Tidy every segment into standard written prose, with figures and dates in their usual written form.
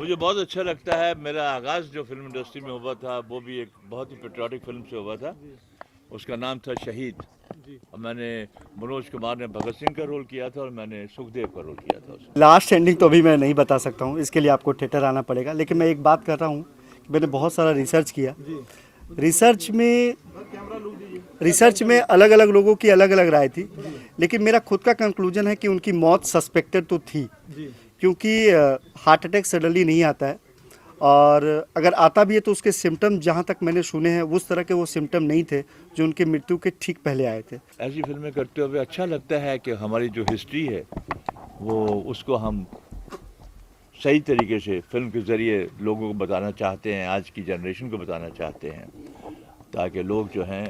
मुझे बहुत अच्छा लगता है। मेरा आगाज़ जो फिल्म इंडस्ट्री में हुआ था वो भी एक बहुत ही पेट्रियाटिक फिल्म से हुआ था। उसका नाम था शहीद। और मैंने मनोज कुमार ने भगत सिंह का रोल किया था और मैंने सुखदेव का रोल किया था उसमें। लास्ट एंडिंग तो अभी मैं नहीं बता सकता हूँ, इसके लिए आपको थिएटर आना पड़ेगा। लेकिन मैं एक बात कर रहा हूँ कि मैंने बहुत सारा रिसर्च किया। रिसर्च में अलग अलग लोगों की अलग अलग राय थी, लेकिन मेरा खुद का कंक्लूजन है कि उनकी मौत सस्पेक्टेड तो थी, क्योंकि हार्ट अटैक सडनली नहीं आता है, और अगर आता भी है तो उसके सिम्टम जहाँ तक मैंने सुने हैं उस तरह के वो सिम्टम नहीं थे जो उनके मृत्यु के ठीक पहले आए थे। ऐसी फिल्में करते हुए अच्छा लगता है कि हमारी जो हिस्ट्री है वो उसको हम सही तरीके से फिल्म के ज़रिए लोगों को बताना चाहते हैं, आज की जनरेशन को बताना चाहते हैं, ताकि लोग जो हैं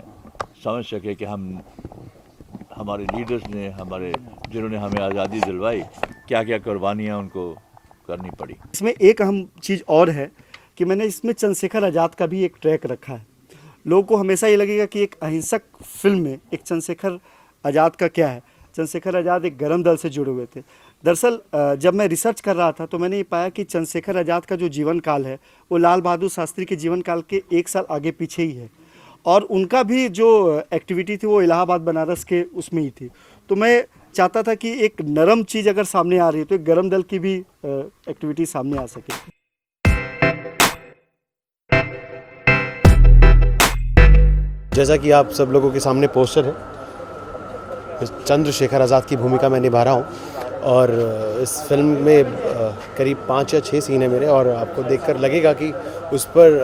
समझ सके कि हमारे लीडर्स ने, जिन्होंने हमें आज़ादी दिलवाई, क्या क्या कुर्बानियाँ उनको करनी पड़ी। इसमें एक अहम चीज़ और है कि मैंने इसमें चंद्रशेखर आज़ाद का भी एक ट्रैक रखा है। लोगों को हमेशा ये लगेगा कि एक अहिंसक फिल्म में एक चंद्रशेखर आज़ाद का क्या है। चंद्रशेखर आज़ाद एक गरम दल से जुड़े हुए थे। दरअसल जब मैं रिसर्च कर रहा था तो मैंने ये पाया कि चंद्रशेखर आज़ाद का जो जीवन काल है वो लाल बहादुर शास्त्री के जीवन काल के 1 साल आगे पीछे ही है, और उनका भी जो एक्टिविटी थी वो इलाहाबाद बनारस के उसमें ही थी। तो मैं चाहता था कि एक नरम चीज़ अगर सामने आ रही है तो एक गरम दल की भी एक्टिविटी सामने आ सके। जैसा कि आप सब लोगों के सामने पोस्टर है, चंद्रशेखर आज़ाद की भूमिका मैं निभा रहा हूँ, और इस फिल्म में करीब 5 या 6 सीन है मेरे, और आपको देखकर लगेगा कि उस पर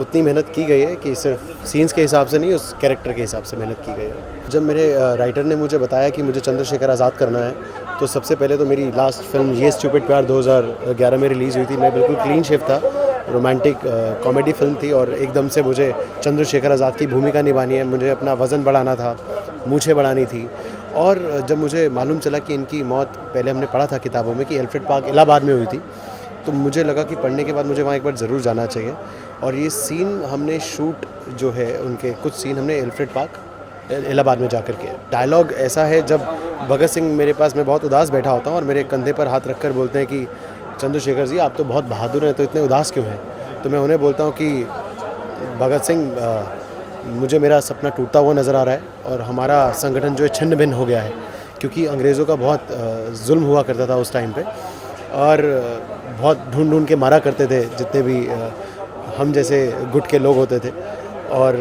उतनी मेहनत की गई है कि सिर्फ सीन्स के हिसाब से नहीं, उस कैरेक्टर के हिसाब से मेहनत की गई है। जब मेरे राइटर ने मुझे बताया कि मुझे चंद्रशेखर आज़ाद करना है, तो सबसे पहले तो मेरी लास्ट फिल्म ये स्टूपिड प्यार 2011 में रिलीज़ हुई थी। मैं बिल्कुल क्लीन शेव था, रोमांटिक कॉमेडी फिल्म थी, और एकदम से मुझे चंद्रशेखर आज़ाद की भूमिका निभानी है। मुझे अपना वज़न बढ़ाना था, मूछें बढ़ानी थी, और जब मुझे मालूम चला कि इनकी मौत, पहले हमने पढ़ा था किताबों में कि एल्फ्रेड पार्क इलाहाबाद में हुई थी, तो मुझे लगा कि पढ़ने के बाद मुझे वहाँ एक बार ज़रूर जाना चाहिए। और ये सीन हमने शूट जो है, उनके कुछ सीन हमने एल्फ्रेड पार्क इलाहाबाद में जाकर के। डायलॉग ऐसा है, जब भगत सिंह मेरे पास, मैं बहुत उदास बैठा होता हूँ और मेरे कंधे पर हाथ रखकर बोलते हैं कि चंद्रशेखर जी आप तो बहुत बहादुर हैं, तो इतने उदास क्यों हैं? तो मैं उन्हें बोलता हूँ कि भगत सिंह, मुझे मेरा सपना टूटता हुआ नज़र आ रहा है, और हमारा संगठन जो है छिन्न भिन्न हो गया है, क्योंकि अंग्रेज़ों का बहुत जुल्म हुआ करता था उस टाइम पे, और बहुत ढूंढ ढूंढ के मारा करते थे जितने भी हम जैसे गुट के लोग होते थे, और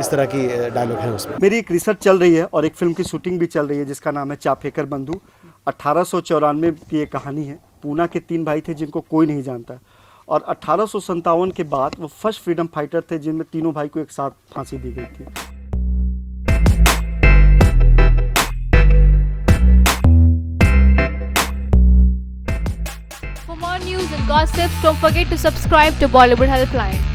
इस तरह की डायलॉग है उसमें। मेरी एक रिसर्च चल रही है और एक फिल्म की शूटिंग भी चल रही है जिसका नाम है चापेकर बंधु। 1894 की ये कहानी है। पूना के 3 भाई थे जिनको कोई नहीं जानता, और 1857 के बाद वो फर्स्ट फ्रीडम फाइटर थे जिनमें तीनों भाई को एक साथ फांसी दी गई थी। For more news and gossip, don't forget to subscribe to Bollywood Helpline.